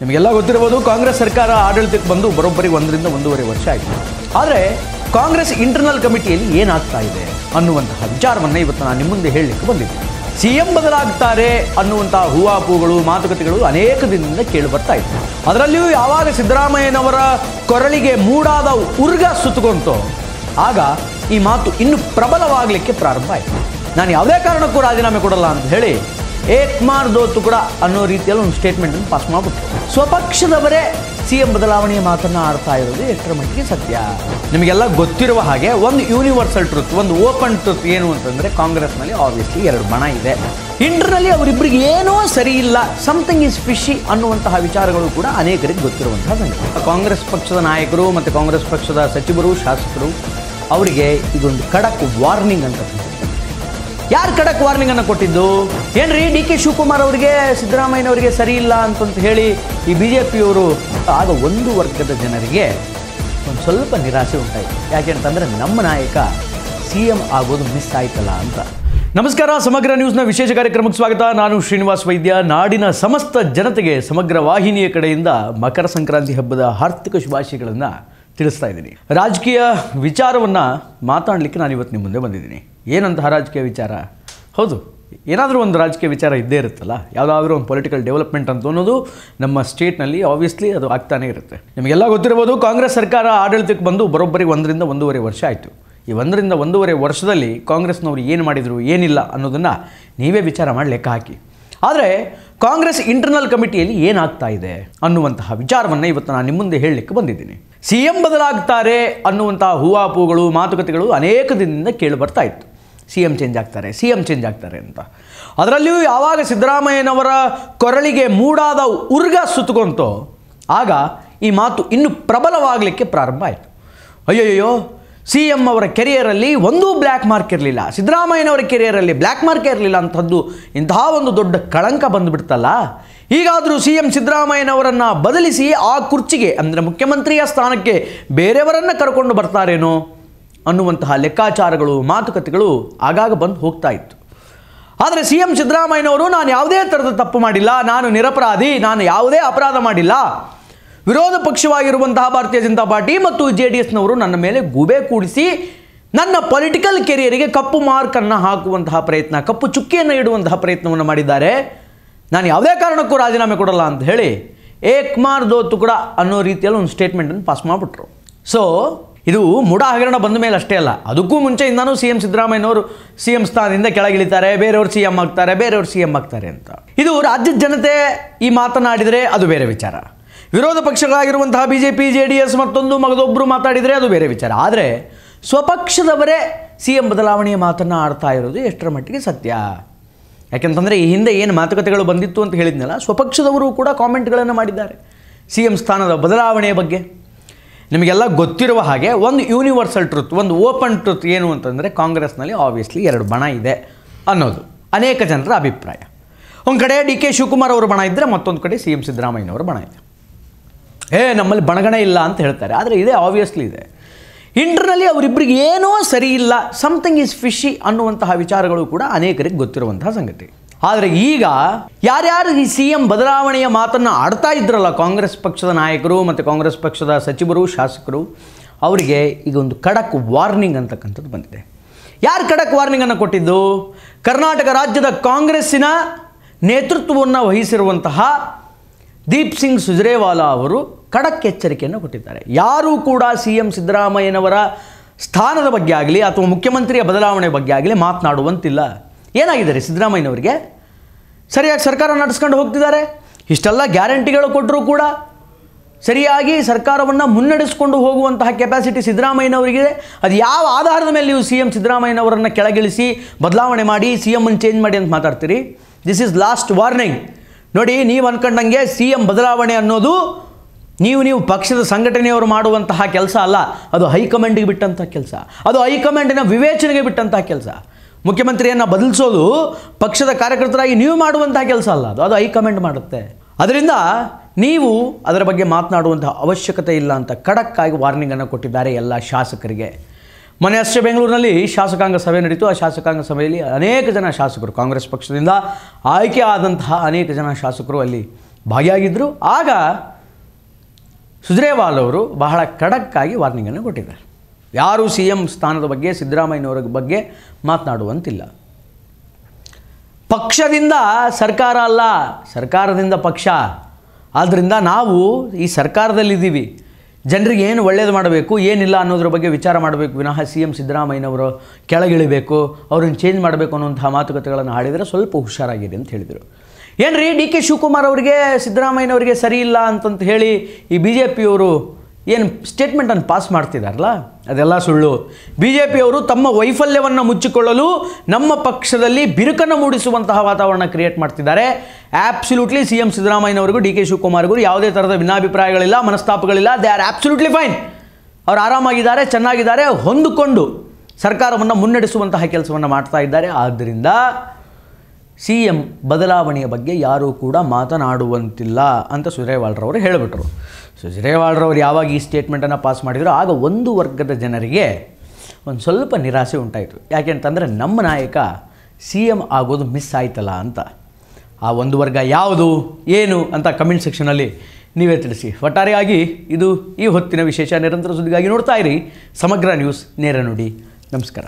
ನಿಮಗೆಲ್ಲ ಗೊತ್ತಿರಬಹುದು ಕಾಂಗ್ರೆಸ್ ಸರ್ಕಾರ ಆಡಳಿತಕ್ಕೆ ಬಂದು ಬರೋಬ್ಬರಿ 1 ರಿಂದ 1.5 ವರ್ಷ ಆಯಿತು. ಆದರೆ ಕಾಂಗ್ರೆಸ್ ಇಂಟರ್ನಲ್ ಕಮಿಟಿಯಲ್ಲಿ ಏನಾಗ್ತಾ ಇದೆ ಅನ್ನುವಂತಹ ವಿಚಾರವನ್ನು ಇವತ್ತು ನಾನು ನಿಮ್ಮ ಮುಂದೆ ಹೇಳಲಿಕ್ಕೆ ಬಂದಿದ್ದೆ. ಸಿಎಂ ಬದಲಾಗ್ತಾರೆ ಅನ್ನುವಂತಹ ಹೂವಾಪೂಗಳು ಮಾತುಕತೆಗಳು ಅನೇಕ ದಿನದಿಂದ ಕೇಳಿ ಬರ್ತಾ ಇತ್ತು. ಅದರಲ್ಲಿಯೂ ಯಾವಾಗ ಸಿದ್ದರಾಮಯ್ಯನವರ ಕೊರಳಿಗೆ ಮೂಡಾದ ಉರ್ಗ ಸುತ್ತಕೊಂತೋ ಆಗ ಈ ಮಾತು ಇನ್ನೂ ಪ್ರಬಲವಾಗಲಿಕ್ಕೆ ಪ್ರಾರಂಭ ಆಯಿತು. ನಾನು ಯಾವುದೇ ಕಾರಣಕ್ಕೂ ರಾಜೀನಾಮೆ ಕೊಡಲ್ಲ ಅಂತ ಹೇಳಿ ಏಕ್ ಮಾರ್ ದೋ ತುಕಡ ಅನ್ನೋ ರೀತಿಯಲ್ಲಿ ಒಂದು ಸ್ಟೇಟ್ಮೆಂಟನ್ನು ಪಾಸ್ ಮಾಡಿಬಿಟ್ರು. ಸ್ವಪಕ್ಷದವರೇ ಸಿಎಂ ಬದಲಾವಣೆಯ ಮಾತನ್ನು ಆಡ್ತಾ ಇರೋದು ಎಷ್ಟರ ಮಟ್ಟಿಗೆ ಸತ್ಯ? ನಿಮಗೆಲ್ಲ ಗೊತ್ತಿರುವ ಹಾಗೆ ಒಂದು ಯೂನಿವರ್ಸಲ್ ಟ್ರುತ್, ಒಂದು ಓಪನ್ ಟ್ರುತ್ ಏನು ಅಂತಂದರೆ ಕಾಂಗ್ರೆಸ್ನಲ್ಲಿ ಆಬ್ವಿಯಸ್ಲಿ 2 ಬಣ ಇದೆ. ಇಂಟರ್ನಲ್ಲಿ ಅವರಿಬ್ಬರಿಗೆ ಏನೋ ಸರಿ ಇಲ್ಲ, ಸಮಥಿಂಗ್ ಈಸ್ ಫಿಶಿ ಅನ್ನುವಂತಹ ವಿಚಾರಗಳು ಕೂಡ ಅನೇಕರಿಗೆ ಗೊತ್ತಿರುವಂತಹ ಸಂಗತಿ. ಕಾಂಗ್ರೆಸ್ ಪಕ್ಷದ ನಾಯಕರು ಮತ್ತು ಕಾಂಗ್ರೆಸ್ ಪಕ್ಷದ ಸಚಿವರು ಶಾಸಕರು ಅವರಿಗೆ ಇದೊಂದು ಖಡಕ್ ವಾರ್ನಿಂಗ್ ಅಂತ. ಯಾರು ಖಡಕ್ ವಾರ್ನಿಂಗ್ ಅನ್ನು ಕೊಟ್ಟಿದ್ದು? ಏನ್ರಿ DK ಶಿವಕುಮಾರ್ ಅವರಿಗೆ ಸಿದ್ದರಾಮಯ್ಯನವರಿಗೆ ಸರಿ ಇಲ್ಲ ಅಂತಂತ ಹೇಳಿ ಈ BJPಯವರು. ಆಗ ಒಂದು ವರ್ಗದ ಜನರಿಗೆ ಒಂದು ಸ್ವಲ್ಪ ನಿರಾಸೆ ಉಂಟಾಯಿತು. ಯಾಕೆ ಅಂತಂದರೆ ನಮ್ಮ ನಾಯಕ CM ಆಗೋದು ಮಿಸ್ ಆಯ್ತಲ್ಲ ಅಂತ. ನಮಸ್ಕಾರ, ಸಮಗ್ರ ನ್ಯೂಸ್ನ ವಿಶೇಷ ಕಾರ್ಯಕ್ರಮಕ್ಕೆ ಸ್ವಾಗತ. ನಾನು ಶ್ರೀನಿವಾಸ್ ವೈದ್ಯ. ನಾಡಿನ ಸಮಸ್ತ ಜನತೆಗೆ ಸಮಗ್ರ ವಾಹಿನಿಯ ಕಡೆಯಿಂದ ಮಕರ ಸಂಕ್ರಾಂತಿ ಹಬ್ಬದ ಹಾರ್ದಿಕ ಶುಭಾಶಯಗಳನ್ನು ತಿಳಿಸ್ತಾ ಇದ್ದೀನಿ. ರಾಜಕೀಯ ವಿಚಾರವನ್ನು ಮಾತಾಡಲಿಕ್ಕೆ ನಾನು ಇವತ್ತು ನಿಮ್ಮ ಮುಂದೆ ಬಂದಿದ್ದೀನಿ. ಏನಂತಹ ರಾಜಕೀಯ ವಿಚಾರ? ಹೌದು, ಏನಾದರೂ ಒಂದು ರಾಜಕೀಯ ವಿಚಾರ ಇದ್ದೇ ಇರುತ್ತಲ್ಲ. ಯಾವುದಾದ್ರೂ ಒಂದು ಪೊಲಿಟಿಕಲ್ ಡೆವಲಪ್ಮೆಂಟ್ ಅಂತ ಅನ್ನೋದು ನಮ್ಮ ಸ್ಟೇಟ್ನಲ್ಲಿ ಆಬ್ವಿಯಸ್ಲಿ ಅದು ಆಗ್ತಾನೇ ಇರುತ್ತೆ. ನಿಮಗೆಲ್ಲ ಗೊತ್ತಿರಬಹುದು ಕಾಂಗ್ರೆಸ್ ಸರ್ಕಾರ ಆಡಳಿತಕ್ಕೆ ಬಂದು ಬರೋಬ್ಬರಿ 1 ರಿಂದ 1.5 ವರ್ಷ ಆಯಿತು. ಈ 1 ರಿಂದ 1.5 ವರ್ಷದಲ್ಲಿ ಕಾಂಗ್ರೆಸ್ನವರು ಏನು ಮಾಡಿದರು ಏನಿಲ್ಲ ಅನ್ನೋದನ್ನು ನೀವೇ ವಿಚಾರ ಮಾಡಿ ಲೆಕ್ಕ ಹಾಕಿ. ಆದರೆ ಕಾಂಗ್ರೆಸ್ ಇಂಟರ್ನಲ್ ಕಮಿಟಿಯಲ್ಲಿ ಏನಾಗ್ತಾ ಇದೆ ಅನ್ನುವಂತಹ ವಿಚಾರವನ್ನು ಇವತ್ತು ನಾನು ನಿಮ್ಮ ಮುಂದೆ ಹೇಳಲಿಕ್ಕೆ ಬಂದಿದ್ದೀನಿ. CM ಬದಲಾಗ್ತಾರೆ ಅನ್ನುವಂತಹ ಹೂವಾಪೂಗಳು ಮಾತುಕತೆಗಳು ಅನೇಕ ದಿನದಿಂದ ಕೇಳಿ ಬರ್ತಾ ಇತ್ತು. CM ಚೇಂಜ್ ಆಗ್ತಾರೆ ಅಂತ. ಅದರಲ್ಲಿಯೂ ಯಾವಾಗ ಸಿದ್ದರಾಮಯ್ಯನವರ ಕೊರಳಿಗೆ ಮೂಡಾದ ಉರ್ಗ ಸುತ್ತಕೊಂತೋ ಆಗ ಈ ಮಾತು ಇನ್ನೂ ಪ್ರಬಲವಾಗಲಿಕ್ಕೆ ಪ್ರಾರಂಭ ಆಯಿತು. ಅಯ್ಯಯ್ಯೋ, CM ಅವರ ಕೆರಿಯರಲ್ಲಿ ಒಂದೂ ಬ್ಲ್ಯಾಕ್ ಮಾರ್ಕ್ ಇರಲಿಲ್ಲ, ಸಿದ್ದರಾಮಯ್ಯನವರ ಕೆರಿಯರಲ್ಲಿ ಬ್ಲ್ಯಾಕ್ ಮಾರ್ಕೇ ಇರಲಿಲ್ಲ ಅಂಥದ್ದು ಇಂತಹ ಒಂದು ದೊಡ್ಡ ಕಳಂಕ ಬಂದುಬಿಡ್ತಲ್ಲ. ಹೀಗಾದರೂ CM ಸಿದ್ದರಾಮಯ್ಯನವರನ್ನು ಬದಲಿಸಿ ಆ ಕುರ್ಚಿಗೆ ಅಂದರೆ ಮುಖ್ಯಮಂತ್ರಿಯ ಸ್ಥಾನಕ್ಕೆ ಬೇರೆಯವರನ್ನು ಕರ್ಕೊಂಡು ಬರ್ತಾರೇನೋ ಅನ್ನುವಂತಹ ಲೆಕ್ಕಾಚಾರಗಳು ಮಾತುಕತೆಗಳು ಆಗಾಗ ಬಂದು ಹೋಗ್ತಾ ಇತ್ತು. ಆದರೆ CM ಸಿದ್ದರಾಮಯ್ಯನವರು ನಾನು ಯಾವುದೇ ಥರದ ತಪ್ಪು ಮಾಡಿಲ್ಲ, ನಾನು ನಿರಪರಾಧಿ, ನಾನು ಯಾವುದೇ ಅಪರಾಧ ಮಾಡಿಲ್ಲ, ವಿರೋಧ ಪಕ್ಷವಾಗಿರುವಂತಹ ಭಾರತೀಯ ಜನತಾ ಪಾರ್ಟಿ ಮತ್ತು JDSನವರು ನನ್ನ ಮೇಲೆ ಗೂಬೆ ಕೂಡಿಸಿ ನನ್ನ ಪೊಲಿಟಿಕಲ್ ಕೆರಿಯರಿಗೆ ಕಪ್ಪು ಮಾರ್ಕನ್ನು ಹಾಕುವಂತಹ ಪ್ರಯತ್ನ, ಕಪ್ಪು ಚುಕ್ಕಿಯನ್ನು ಇಡುವಂತಹ ಪ್ರಯತ್ನವನ್ನು ಮಾಡಿದ್ದಾರೆ. ನಾನು ಯಾವುದೇ ಕಾರಣಕ್ಕೂ ರಾಜೀನಾಮೆ ಕೊಡಲ್ಲ ಅಂತ ಹೇಳಿ ಏಕ್ ಮಾರ್ ದೋ ತುಕಡ ಅನ್ನೋ ರೀತಿಯಲ್ಲಿ ಒಂದು ಸ್ಟೇಟ್ಮೆಂಟನ್ನು ಪಾಸ್ ಮಾಡಿಬಿಟ್ರು. ಸೊ ಇದು ಮೂಢ ಹಗರಣ ಬಂದ ಮೇಲೆ ಅಷ್ಟೇ ಅಲ್ಲ, ಅದಕ್ಕೂ ಮುಂಚೆಯಿಂದನೂ CM ಸಿದ್ದರಾಮಯ್ಯನವರು CM ಸ್ಥಾನದಿಂದ ಕೆಳಗಿಳಿತಾರೆ, ಬೇರೆಯವರು CM ಆಗ್ತಾರೆ ಅಂತ. ಇದು ರಾಜ್ಯದ ಜನತೆ ಈ ಮಾತನಾಡಿದರೆ ಅದು ಬೇರೆ ವಿಚಾರ. ವಿರೋಧ ಪಕ್ಷಗಳಾಗಿರುವಂತಹ BJP JDS ಮಗದೊಬ್ಬರು ಮಾತಾಡಿದರೆ ಅದು ಬೇರೆ ವಿಚಾರ. ಆದರೆ ಸ್ವಪಕ್ಷದವರೇ CM ಬದಲಾವಣೆಯ ಮಾತನ್ನು ಆಡ್ತಾ ಇರೋದು ಎಷ್ಟರ ಮಟ್ಟಿಗೆ ಸತ್ಯ? ಯಾಕೆಂತಂದರೆ ಈ ಹಿಂದೆ ಏನು ಮಾತುಕತೆಗಳು ಬಂದಿತ್ತು ಅಂತ ಹೇಳಿದ್ನಲ್ಲ, ಸ್ವಪಕ್ಷದವರು ಕೂಡ ಕಾಮೆಂಟ್ಗಳನ್ನು ಮಾಡಿದ್ದಾರೆ CM ಸ್ಥಾನದ ಬದಲಾವಣೆಯ ಬಗ್ಗೆ. ನಿಮಗೆಲ್ಲ ಗೊತ್ತಿರುವ ಹಾಗೆ ಒಂದು ಯೂನಿವರ್ಸಲ್ ಟ್ರುತ್, ಒಂದು ಓಪನ್ ಟ್ರುತ್ ಏನು ಅಂತಂದರೆ ಕಾಂಗ್ರೆಸ್ನಲ್ಲಿ ಆಬ್ವಿಯಸ್ಲಿ 2 ಬಣ ಇದೆ ಅನ್ನೋದು ಅನೇಕ ಜನರ ಅಭಿಪ್ರಾಯ. ಒಂದು ಕಡೆ DK ಶಿವಕುಮಾರ್ ಅವರು ಬಣ ಇದ್ದರೆ, ಮತ್ತೊಂದು ಕಡೆ CM ಸಿದ್ದರಾಮಯ್ಯನವರ ಬಣ ಇದೆ. ನಮ್ಮಲ್ಲಿ ಬಣಗಣೆ ಇಲ್ಲ ಅಂತ ಹೇಳ್ತಾರೆ, ಆದರೆ ಇದೆ, ಆಬ್ವಿಯಸ್ಲಿ ಇದೆ. ಇಂಟರ್ನಲ್ಲಿ ಅವರಿಬ್ಬರಿಗೆ ಏನೋ ಸರಿ ಇಲ್ಲ, ಸಮಥಿಂಗ್ ಈಸ್ ಫಿಶಿ ಅನ್ನುವಂತಹ ವಿಚಾರಗಳು ಕೂಡ ಅನೇಕರಿಗೆ ಗೊತ್ತಿರುವಂತಹ ಸಂಗತಿ. ಆದರೆ ಈಗ ಯಾರ್ಯಾರು ಈ CM ಬದಲಾವಣೆಯ ಮಾತನ್ನು ಆಡ್ತಾ ಇದ್ರಲ್ಲ ಕಾಂಗ್ರೆಸ್ ಪಕ್ಷದ ನಾಯಕರು ಮತ್ತು ಕಾಂಗ್ರೆಸ್ ಪಕ್ಷದ ಸಚಿವರು ಶಾಸಕರು, ಅವರಿಗೆ ಈಗ ಒಂದು ಖಡಕ್ ವಾರ್ನಿಂಗ್ ಅಂತಕ್ಕಂಥದ್ದು ಬಂದಿದೆ. ಯಾರು ಖಡಕ್ ವಾರ್ನಿಂಗನ್ನು ಕೊಟ್ಟಿದ್ದು? ಕರ್ನಾಟಕ ರಾಜ್ಯದ ಕಾಂಗ್ರೆಸ್ಸಿನ ನೇತೃತ್ವವನ್ನು ವಹಿಸಿರುವಂತಹ ದೀಪ್ ಸಿಂಗ್ ಸುರ್ಜೇವಾಲಾ ಅವರು ಖಡಕ್ ಎಚ್ಚರಿಕೆಯನ್ನು ಕೊಟ್ಟಿದ್ದಾರೆ. ಯಾರೂ ಕೂಡ CM ಸಿದ್ದರಾಮಯ್ಯನವರ ಸ್ಥಾನದ ಬಗ್ಗೆ ಆಗಲಿ ಅಥವಾ ಮುಖ್ಯಮಂತ್ರಿಯ ಬದಲಾವಣೆ ಬಗ್ಗೆ ಆಗಲಿ ಮಾತನಾಡುವಂತಿಲ್ಲ. ಏನಾಗಿದ್ದಾರೆ ಸಿದ್ದರಾಮಯ್ಯನವರಿಗೆ? ಸರಿಯಾಗಿ ಸರ್ಕಾರ ನಡೆಸ್ಕೊಂಡು ಹೋಗ್ತಿದ್ದಾರೆ, ಇಷ್ಟೆಲ್ಲ ಗ್ಯಾರಂಟಿಗಳು ಕೊಟ್ಟರೂ ಕೂಡ ಸರಿಯಾಗಿ ಸರ್ಕಾರವನ್ನು ಮುನ್ನಡೆಸ್ಕೊಂಡು ಹೋಗುವಂತಹ ಕೆಪಾಸಿಟಿ ಸಿದ್ದರಾಮಯ್ಯನವರಿಗಿದೆ. ಅದು ಯಾವ ಆಧಾರದ ಮೇಲೆ ನೀವು CM ಸಿದ್ದರಾಮಯ್ಯನವರನ್ನು ಕೆಳಗಿಳಿಸಿ ಬದಲಾವಣೆ ಮಾಡಿ CMನ್ನು ಚೇಂಜ್ ಮಾಡಿ ಅಂತ ಮಾತಾಡ್ತೀರಿ? This is last warning. ನೋಡಿ, ನೀವು ಅಂದ್ಕೊಂಡಂಗೆ CM ಬದಲಾವಣೆ ಅನ್ನೋದು ನೀವು ಪಕ್ಷದ ಸಂಘಟನೆಯವರು ಮಾಡುವಂತಹ ಕೆಲಸ ಅಲ್ಲ, ಅದು ಹೈಕಮಾಂಡಿಗೆ ಬಿಟ್ಟಂಥ ಕೆಲಸ, ಅದು ಹೈಕಮಾಂಡಿನ ವಿವೇಚನೆಗೆ ಬಿಟ್ಟಂತಹ ಕೆಲಸ. ಮುಖ್ಯಮಂತ್ರಿಯನ್ನು ಬದಲಿಸೋದು ಪಕ್ಷದ ಕಾರ್ಯಕರ್ತರಾಗಿ ನೀವು ಮಾಡುವಂತಹ ಕೆಲಸ ಅಲ್ಲ, ಅದು ಹೈಕಮಾಂಡ್ ಮಾಡುತ್ತೆ. ಅದರಿಂದ ನೀವು ಅದರ ಬಗ್ಗೆ ಮಾತನಾಡುವಂತಹ ಅವಶ್ಯಕತೆ ಇಲ್ಲ ಅಂತ ಖಡಕ್ಕಾಗಿ ವಾರ್ನಿಂಗನ್ನು ಕೊಟ್ಟಿದ್ದಾರೆ ಎಲ್ಲ ಶಾಸಕರಿಗೆ. ಮೊನ್ನೆ ಅಷ್ಟೇ ಬೆಂಗಳೂರಿನಲ್ಲಿ ಶಾಸಕಾಂಗ ಸಭೆ ನಡೀತು. ಆ ಶಾಸಕಾಂಗ ಸಭೆಯಲ್ಲಿ ಅನೇಕ ಜನ ಶಾಸಕರು, ಕಾಂಗ್ರೆಸ್ ಪಕ್ಷದಿಂದ ಆಯ್ಕೆ ಆದಂತಹ ಅನೇಕ ಜನ ಶಾಸಕರು ಅಲ್ಲಿ ಭಾಗಿಯಾಗಿದ್ದರು. ಆಗ ಸುಜ್ರೇವಾಲ್ ಅವರು ಬಹಳ ಖಡಕ್ಕಾಗಿ ವಾರ್ನಿಂಗನ್ನು ಕೊಟ್ಟಿದ್ದಾರೆ. ಯಾರೂ CM ಸ್ಥಾನದ ಬಗ್ಗೆ ಸಿದ್ದರಾಮಯ್ಯನವರ ಬಗ್ಗೆ ಮಾತನಾಡುವಂತಿಲ್ಲ. ಪಕ್ಷದಿಂದ ಸರ್ಕಾರ ಅಲ್ಲ, ಸರ್ಕಾರದಿಂದ ಪಕ್ಷ. ಆದ್ದರಿಂದ ನಾವು ಈ ಸರ್ಕಾರದಲ್ಲಿದ್ದೀವಿ, ಜನರಿಗೆ ಏನು ಒಳ್ಳೇದು ಮಾಡಬೇಕು ಏನಿಲ್ಲ ಅನ್ನೋದ್ರ ಬಗ್ಗೆ ವಿಚಾರ ಮಾಡಬೇಕು ವಿನಃ CM ಸಿದ್ದರಾಮಯ್ಯನವರು ಕೆಳಗಿಳಿಬೇಕು, ಅವ್ರನ್ನ ಚೇಂಜ್ ಮಾಡಬೇಕು ಅನ್ನೋಂಥ ಮಾತುಕತೆಗಳನ್ನು ಆಡಿದರೆ ಸ್ವಲ್ಪ ಹುಷಾರಾಗಿದೆ ಅಂತ ಹೇಳಿದರು. ಏನ್ರಿ DK ಶಿವಕುಮಾರ್ ಅವರಿಗೆ ಸಿದ್ದರಾಮಯ್ಯನವರಿಗೆ ಸರಿ ಇಲ್ಲ ಅಂತಂತ ಹೇಳಿ ಈ BJPಯವರು ಏನು ಸ್ಟೇಟ್ಮೆಂಟನ್ನು ಪಾಸ್ ಮಾಡ್ತಿದ್ದಾರಲ್ಲ, ಅದೆಲ್ಲ ಸುಳ್ಳು. BJPಯವರು ತಮ್ಮ ವೈಫಲ್ಯವನ್ನು ಮುಚ್ಚಿಕೊಳ್ಳಲು ನಮ್ಮ ಪಕ್ಷದಲ್ಲಿ ಬಿರುಕನ್ನು ಮೂಡಿಸುವಂತಹ ವಾತಾವರಣ ಕ್ರಿಯೇಟ್ ಮಾಡ್ತಿದ್ದಾರೆ. ಆ್ಯಬ್ಸಲ್ಯೂಟ್ಲಿ CM ಸಿದ್ದರಾಮಯ್ಯನವರಿಗೂ DK ಶಿವಕುಮಾರ್ಗೂ ಯಾವುದೇ ಥರದ ಭಿನ್ನಾಭಿಪ್ರಾಯಗಳಿಲ್ಲ, ಮನಸ್ತಾಪಗಳಿಲ್ಲ. They are absolutely fine. ಅವರು ಆರಾಮಾಗಿದ್ದಾರೆ, ಚೆನ್ನಾಗಿದ್ದಾರೆ, ಹೊಂದಿಕೊಂಡು ಸರ್ಕಾರವನ್ನು ಮುನ್ನಡೆಸುವಂತಹ ಕೆಲಸವನ್ನು ಮಾಡ್ತಾ ಇದ್ದಾರೆ. ಆದ್ದರಿಂದ CM ಬದಲಾವಣೆಯ ಬಗ್ಗೆ ಯಾರೂ ಕೂಡ ಮಾತನಾಡುವಂತಿಲ್ಲ ಅಂತ ಸುಜ್ರೇವಾಲ್ರವರು ಹೇಳಿಬಿಟ್ರು. ಸುಜ್ರೇವಾಲ್ರವರು ಯಾವಾಗ ಈ ಸ್ಟೇಟ್ಮೆಂಟನ್ನು ಪಾಸ್ ಮಾಡಿದ್ರು ಆಗ ಒಂದು ವರ್ಗದ ಜನರಿಗೆ ಒಂದು ಸ್ವಲ್ಪ ನಿರಾಸೆ ಉಂಟಾಯಿತು. ಯಾಕೆ ಅಂತಂದರೆ ನಮ್ಮ ನಾಯಕ CM ಆಗೋದು ಮಿಸ್ ಆಯ್ತಲ್ಲ ಅಂತ. ಆ ಒಂದು ವರ್ಗ ಯಾವುದು ಏನು ಅಂತ ಕಮೆಂಟ್ ಸೆಕ್ಷನಲ್ಲಿ ನೀವೇ ತಿಳಿಸಿ. ಒಟ್ಟಾರೆಯಾಗಿ ಇದು ಈ ಹೊತ್ತಿನ ವಿಶೇಷ. ನಿರಂತರ ಸುದ್ದಿಗಾಗಿ ನೋಡ್ತಾ ಇರಿ ಸಮಗ್ರ ನ್ಯೂಸ್ ನೇರ ನುಡಿ. ನಮಸ್ಕಾರ.